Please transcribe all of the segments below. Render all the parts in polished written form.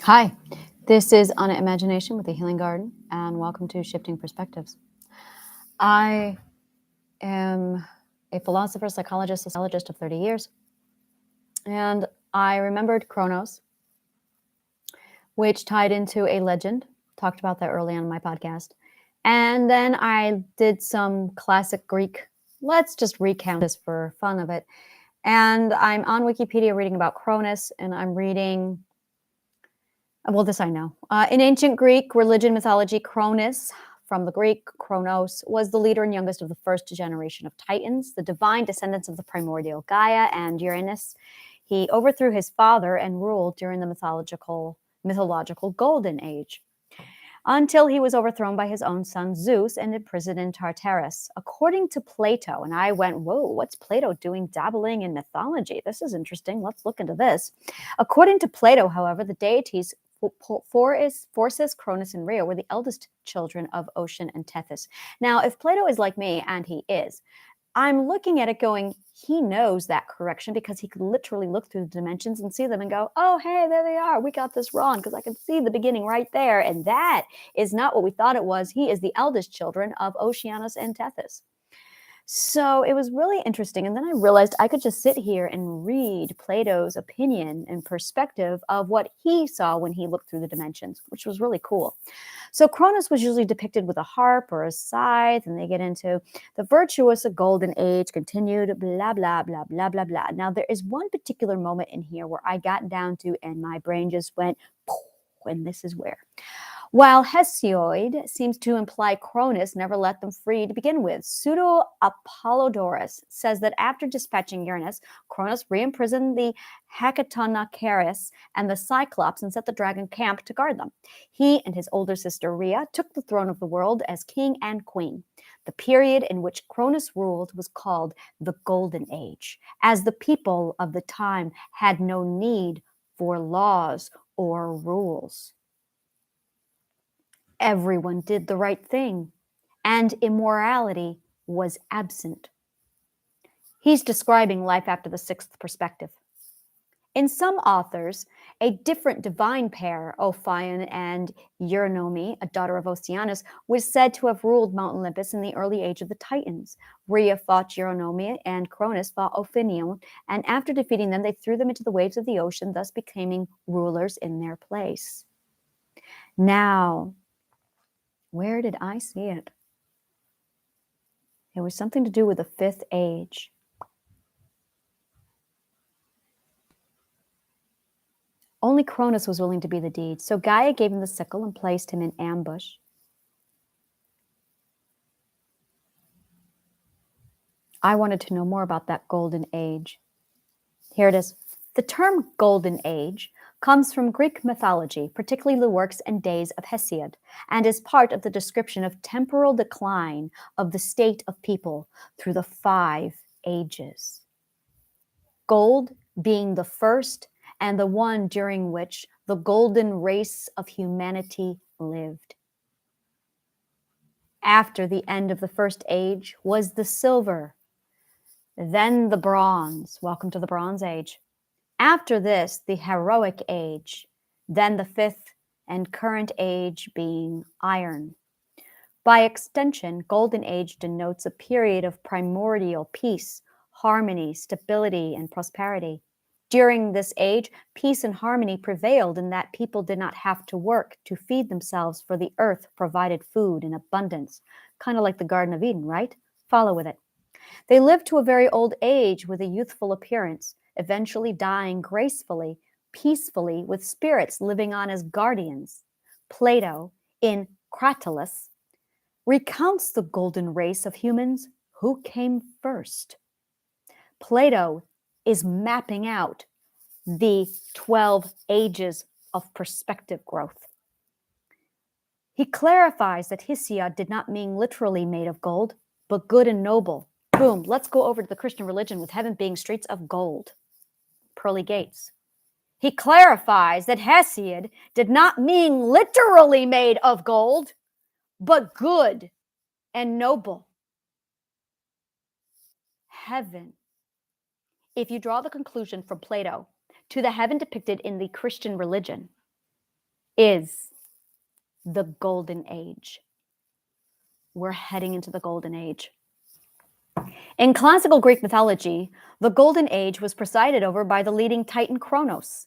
Hi, this is Anna Imagination with the Healing Garden, and welcome to Shifting Perspectives. I am a philosopher, psychologist, sociologist of 30 years, and I remembered Cronus, which tied into a legend. Talked about that early on in my podcast. And then I did some classic Greek. Let's just recount this for fun of it. And I'm on Wikipedia reading about Cronus, and I'm reading. Well, this I know. In ancient Greek religion mythology, Cronus, from the Greek Kronos, was the leader and youngest of the first generation of Titans, the divine descendants of the primordial Gaia and Uranus. He overthrew his father and ruled during the mythological Golden Age, until he was overthrown by his own son Zeus and imprisoned in Tartarus. According to Plato, and I went, whoa, what's Plato doing dabbling in mythology? This is interesting. Let's look into this. According to Plato, however, the deities Phorcys, Cronus, and Rhea were the eldest children of Ocean and Tethys. Now, if Plato is like me, and he is, I'm looking at it going, he knows that correction because he could literally look through the dimensions and see them and go, oh, hey, there they are. We got this wrong because I can see the beginning right there. And that is not what we thought it was. He is the eldest children of Oceanus and Tethys. So it was really interesting. And then I realized I could just sit here and read Plato's opinion and perspective of what he saw when he looked through the dimensions, which was really cool. So Cronus was usually depicted with a harp or a scythe, and they get into the virtuous golden age continued, blah, blah, blah, blah, blah, blah. Now, there is one particular moment in here where I got down to, and my brain just went, and this is where. While Hesiod seems to imply Cronus never let them free to begin with, Pseudo-Apollodorus says that after dispatching Uranus, Cronus re-imprisoned the Hecatonacaris and the Cyclops and set the dragon camp to guard them. He and his older sister Rhea took the throne of the world as king and queen. The period in which Cronus ruled was called the Golden Age, as the people of the time had no need for laws or rules. Everyone did the right thing, and immorality was absent. He's describing life after the sixth perspective. In some authors, a different divine pair, Ophion and Eurynomé, a daughter of Oceanus, was said to have ruled Mount Olympus in the early age of the Titans. Rhea fought Eurynomé and Cronus fought Ophion, and after defeating them, they threw them into the waves of the ocean, thus becoming rulers in their place. Now, where did I see it? It was something to do with the fifth age. Only Cronus was willing to be the deed, so Gaia gave him the sickle and placed him in ambush. I wanted to know more about that golden age. Here it is. The term golden age comes from Greek mythology, particularly the works and days of Hesiod, and is part of the description of temporal decline of the state of people through the 5 ages. Gold being the first and the one during which the golden race of humanity lived. After the end of the first age was the silver, then the bronze. Welcome to the Bronze Age. After this, the heroic age, then the fifth and current age being iron. By extension, Golden Age denotes a period of primordial peace, harmony, stability, and prosperity. During this age, peace and harmony prevailed in that people did not have to work to feed themselves, for the earth provided food in abundance. Kind of like the Garden of Eden, right? Follow with it. They lived to a very old age with a youthful appearance, eventually dying gracefully, peacefully, with spirits living on as guardians. Plato, in Cratylus, recounts the golden race of humans who came first. Plato is mapping out the 12 ages of perspective growth. He clarifies that Hesiod did not mean literally made of gold, but good and noble. Boom, let's go over to the Christian religion with heaven being streets of gold, pearly gates. He clarifies that Hesiod did not mean literally made of gold, but good and noble. Heaven. If you draw the conclusion from Plato to the heaven depicted in the Christian religion, is the Golden Age. We're heading into the Golden Age. In classical Greek mythology, the Golden Age was presided over by the leading titan Cronus.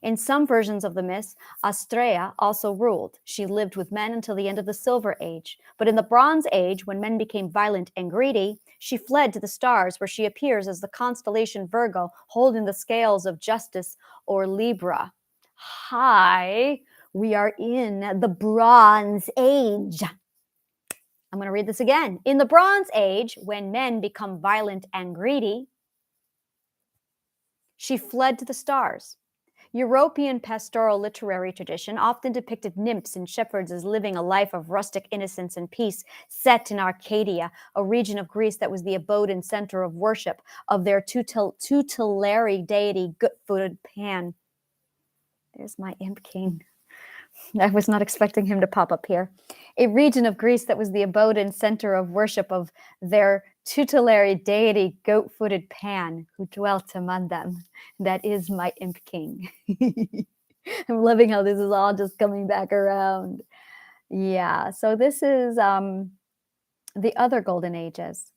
In some versions of the myths, Astrea also ruled. She lived with men until the end of the Silver Age. But in the Bronze Age, when men became violent and greedy, she fled to the stars, where she appears as the constellation Virgo, holding the scales of justice, or Libra. Hi, we are in the Bronze Age. I'm going to read this again. In the Bronze Age, when men become violent and greedy, she fled to the stars. European pastoral literary tradition often depicted nymphs and shepherds as living a life of rustic innocence and peace, set in Arcadia, a region of Greece that was the abode and center of worship of their tutelary deity, good-footed Pan. There's my imp king. I was not expecting him to pop up here. A region of Greece that was the abode and center of worship of their tutelary deity, goat-footed Pan, who dwelt among them. That is my imp king. I'm loving how this is all just coming back around. Yeah, so this is the other golden ages.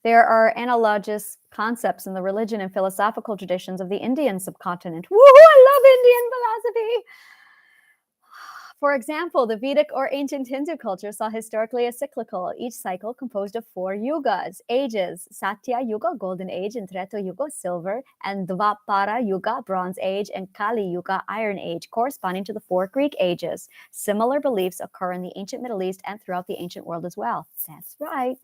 There are analogous concepts in the religion and philosophical traditions of the Indian subcontinent. Woo, I love Indian philosophy. For example, the Vedic or ancient Hindu culture saw historically a cyclical, each cycle composed of 4 yugas, ages: Satya Yuga, Golden Age, and Treta Yuga, Silver, and Dvapara Yuga, Bronze Age, and Kali Yuga, Iron Age, corresponding to the 4 Greek ages. Similar beliefs occur in the ancient Middle East and throughout the ancient world as well. That's right.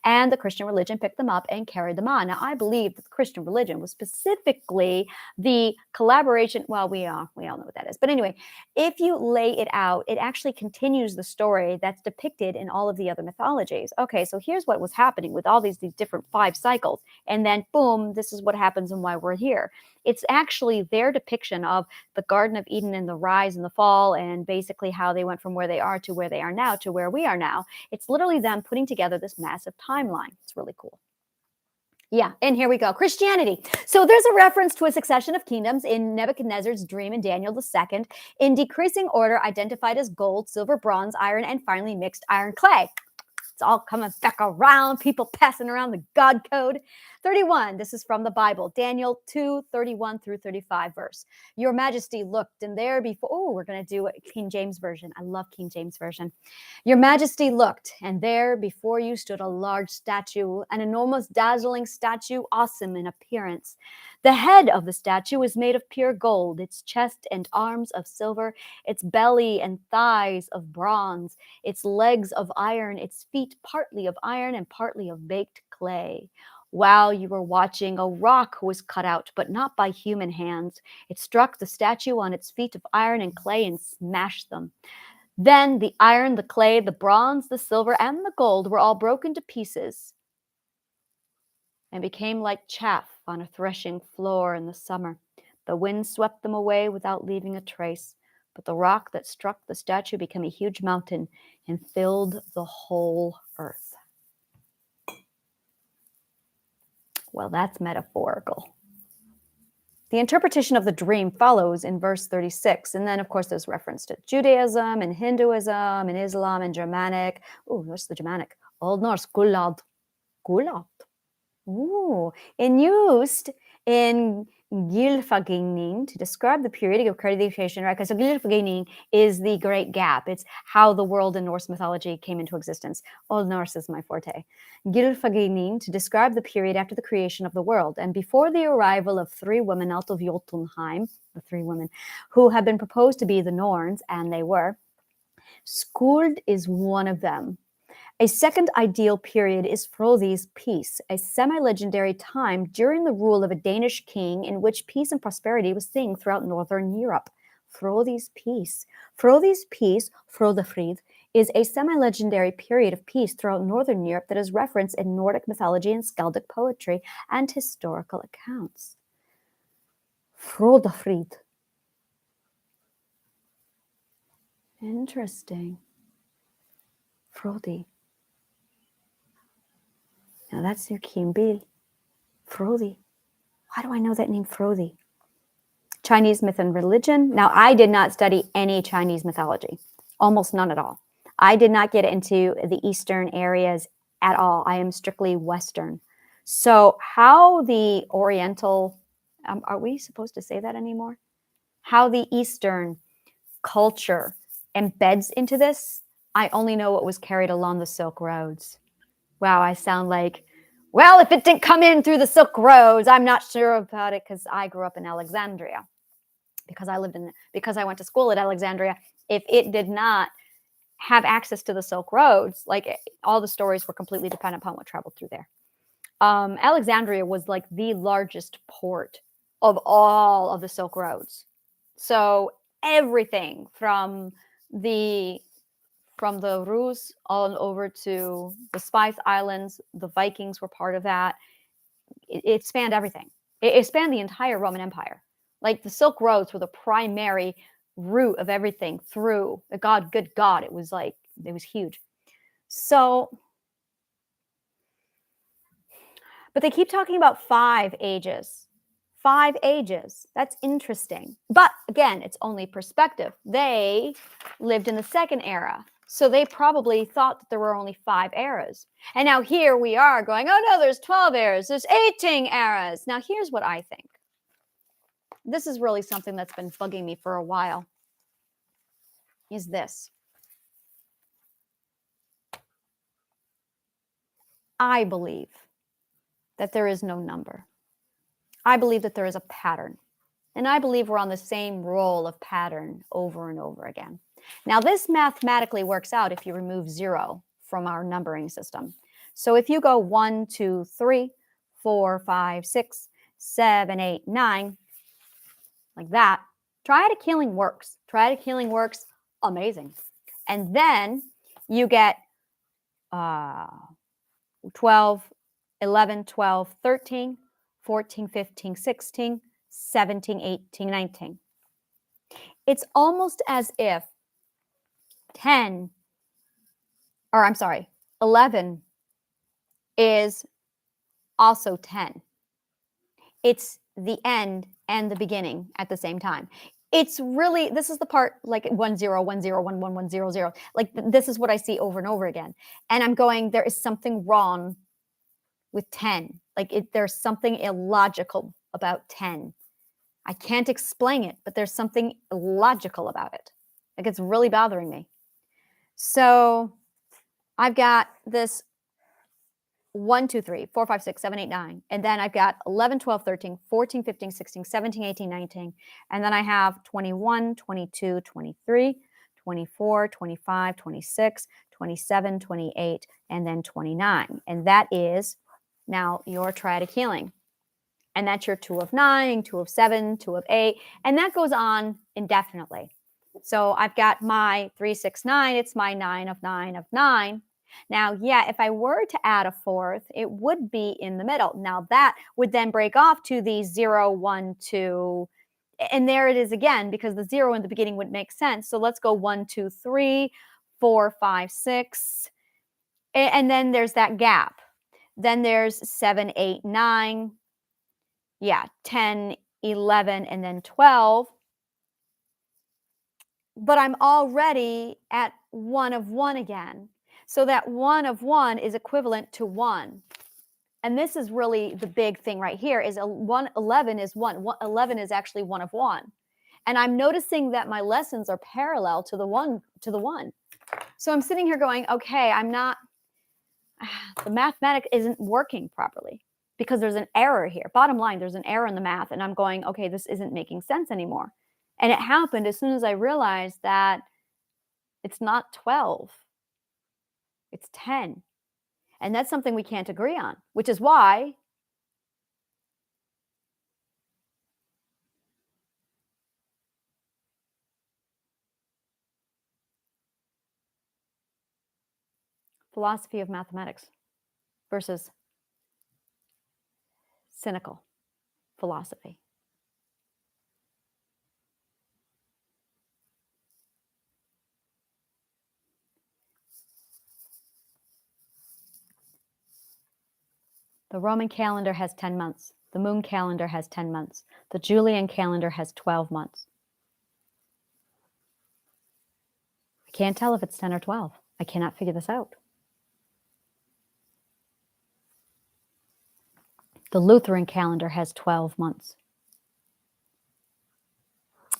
And the Christian religion picked them up and carried them on. Now, I believe that the Christian religion was specifically the collaboration. Well, we all know what that is. But anyway, if you lay it out, it actually continues the story that's depicted in all of the other mythologies. Okay, so here's what was happening with all these different 5 cycles. And then, boom, this is what happens and why we're here. It's actually their depiction of the Garden of Eden and the rise and the fall, and basically how they went from where they are to where they are now to where we are now. It's literally them putting together this massive timeline. It's really cool. Yeah, and here we go. Christianity. So there's a reference to a succession of kingdoms in Nebuchadnezzar's dream in Daniel 2, in decreasing order, identified as gold, silver, bronze, iron, and finally mixed iron clay. It's all coming back around, people passing around the God code. 31, this is from the Bible, Daniel 2:31 through 35 verse. Your Majesty looked, and there before, we're going to do a King James Version. I love King James Version. Your Majesty looked, and there before you stood a large statue, an enormous, dazzling statue, awesome in appearance. The head of the statue was made of pure gold, its chest and arms of silver, its belly and thighs of bronze, its legs of iron, its feet partly of iron and partly of baked clay. While you were watching, a rock was cut out, but not by human hands. It struck the statue on its feet of iron and clay and smashed them. Then the iron, the clay, the bronze, the silver, and the gold were all broken to pieces and became like chaff on a threshing floor in the summer. The wind swept them away without leaving a trace, but the rock that struck the statue became a huge mountain and filled the whole earth. Well, that's metaphorical. The interpretation of the dream follows in verse 36. And then, of course, there's reference to Judaism and Hinduism and Islam and Germanic. Ooh, what's the Germanic? Old Norse, gullad. Gullad. Ooh, in used in Gylfaginning to describe the period of codification, right? Because so Gylfaginning is the great gap. It's how the world in Norse mythology came into existence. Old Norse is my forte. Gylfaginning to describe the period after the creation of the world and before the arrival of 3 women out of Jotunheim, the 3 women who had been proposed to be the Norns, and they were. Skuld is one of them. A second ideal period is Frodi's peace, a semi-legendary time during the rule of a Danish king in which peace and prosperity was seen throughout Northern Europe. Frodi's peace. Frodi's peace, Frodafrid, is a semi-legendary period of peace throughout Northern Europe that is referenced in Nordic mythology and skaldic poetry and historical accounts. Frodafrid. Interesting. Frodi. Now that's your King Bill. Frodi. Why do I know that name, Frodi? Chinese myth and religion. Now, I did not study any Chinese mythology, almost none at all. I did not get into the Eastern areas at all. I am strictly Western. So how the Oriental, are we supposed to say that anymore? How the Eastern culture embeds into this, I only know what was carried along the Silk Roads. Wow, I sound like, well, if it didn't come in through the Silk Roads, I'm not sure about it because I grew up in Alexandria, because I went to school at Alexandria. If it did not have access to the Silk Roads, like all the stories were completely dependent upon what traveled through there. Alexandria was like the largest port of all of the Silk Roads. So everything from the Rus all over to the Spice Islands, the Vikings were part of that. It spanned everything. It spanned the entire Roman Empire. Like the Silk Roads were the primary route of everything through. Good God, it was huge. So, but they keep talking about 5 ages. 5 ages. That's interesting. But again, it's only perspective. They lived in the second era. So they probably thought that there were only 5 eras. And now here we are going, oh no, there's 12 eras. There's 18 eras. Now here's what I think. This is really something that's been bugging me for a while. Is this. I believe that there is no number. I believe that there is a pattern. And I believe we're on the same roll of pattern over and over again. Now, this mathematically works out if you remove 0 from our numbering system. So if you go 1, 2, 3, 4, 5, 6, 7, 8, 9, like that, triadic healing works. Triadic healing works amazing. And then you get 12, 11, 12, 13, 14, 15, 16, 17, 18, 19. It's almost as if 11 is also 10. It's the end and the beginning at the same time. It's really, this is the part like 1 0 1 0 1 1 1 0 0. Like this is what I see over and over again. And I'm going, there is something wrong with 10. Like there's something illogical about 10. I can't explain it, but there's something illogical about it. Like it's really bothering me. So I've got this 1, 2, 3, 4, 5, 6, 7, 8, 9. And then I've got 11, 12, 13, 14, 15, 16, 17, 18, 19. And then I have 21, 22, 23, 24, 25, 26, 27, 28, and then 29. And that is now your triadic healing. And that's your 2 of 9, 2 of 7, 2 of 8. And that goes on indefinitely. So I've got my 3, 6, 9. It's my 9 of 9 of 9. Now, yeah, if I were to add a 4th, it would be in the middle. Now, that would then break off to the 0, 1, 2. And there it is again, because the 0 in the beginning would make sense. So let's go 1, 2, 3, 4, 5, 6. And then there's that gap. Then there's 7, 8, 9. Yeah, 10, 11, and then 12. But I'm already at 1 of 1 again. So that 1 of 1 is equivalent to 1. And this is really the big thing right here is 11 is 1. 11 is actually 1 of 1. And I'm noticing that my lessons are parallel to the 1 to the 1. So I'm sitting here going, okay, the mathematics isn't working properly because there's an error here. Bottom line, there's an error in the math. And I'm going, okay, this isn't making sense anymore. And it happened as soon as I realized that it's not 12. It's 10. And that's something we can't agree on, which is why philosophy of mathematics versus cynical philosophy. The Roman calendar has 10 months. The moon calendar has 10 months. The Julian calendar has 12 months. I can't tell if it's 10 or 12. I cannot figure this out. The Lutheran calendar has 12 months.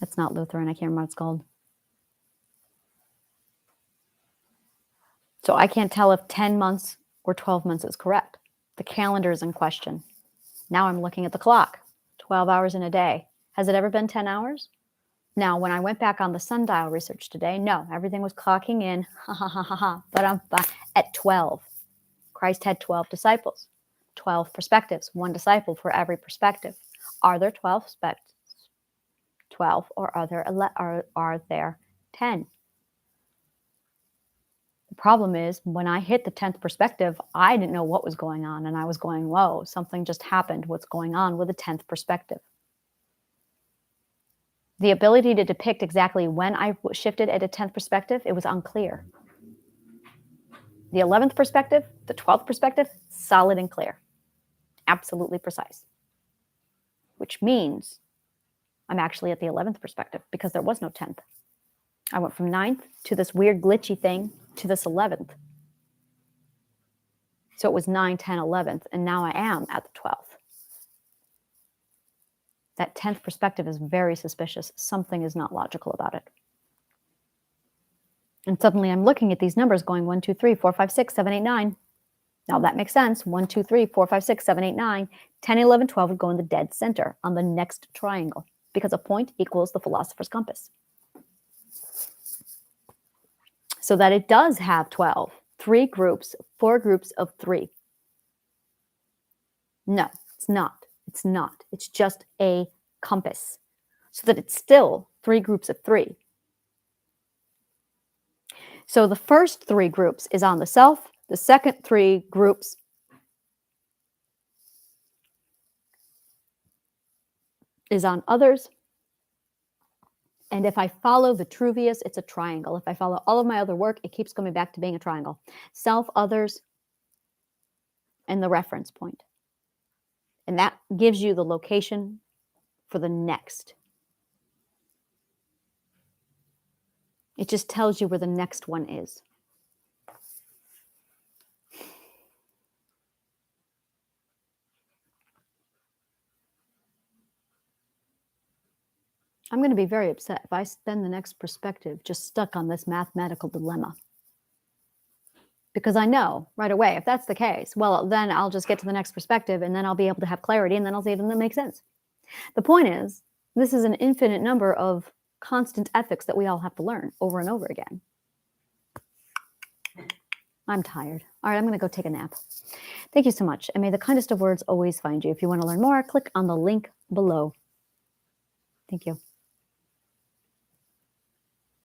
It's not Lutheran. I can't remember what it's called. So I can't tell if 10 months or 12 months is correct. The calendar is in question. Now I'm looking at the clock. 12 hours in a day. Has it ever been 10 hours? Now, when I went back on the sundial research today, no, everything was clocking in, but at 12. Christ had 12 disciples, 12 perspectives, one disciple for every perspective. Are there 12 perspectives? 12, or are there 10? The problem is, when I hit the 10th perspective, I didn't know what was going on, and I was going, whoa, something just happened. What's going on with the 10th perspective? The ability to depict exactly when I shifted at a 10th perspective, it was unclear. The 11th perspective, the 12th perspective, solid and clear. Absolutely precise. Which means I'm actually at the 11th perspective because there was no 10th. I went from 9th to this weird glitchy thing to this 11th. So it was 9, 10, 11th, and now I am at the 12th. That 10th perspective is very suspicious. Something is not logical about it. And suddenly I'm looking at these numbers going 1, 2, 3, 4, 5, 6, 7, 8, 9. Now that makes sense. 1, 2, 3, 4, 5, 6, 7, 8, 9. 10, 11, 12 would go in the dead center on the next triangle because a point equals the philosopher's compass. So that it does have 12. 4 groups of 3. No, it's not. It's not. It's just a compass. So that it's still 3 groups of 3. So the first 3 groups is on the self. The second 3 groups is on others. And if I follow Vitruvius, it's a triangle. If I follow all of my other work, it keeps coming back to being a triangle. Self, others, and the reference point. And that gives you the location for the next. It just tells you where the next one is. I'm going to be very upset if I spend the next perspective just stuck on this mathematical dilemma. Because I know right away, if that's the case, well, then I'll just get to the next perspective and then I'll be able to have clarity and then I'll see if it makes sense. The point is, this is an infinite number of constant ethics that we all have to learn over and over again. I'm tired. All right, I'm going to go take a nap. Thank you so much. And may the kindest of words always find you. If you want to learn more, click on the link below. Thank you.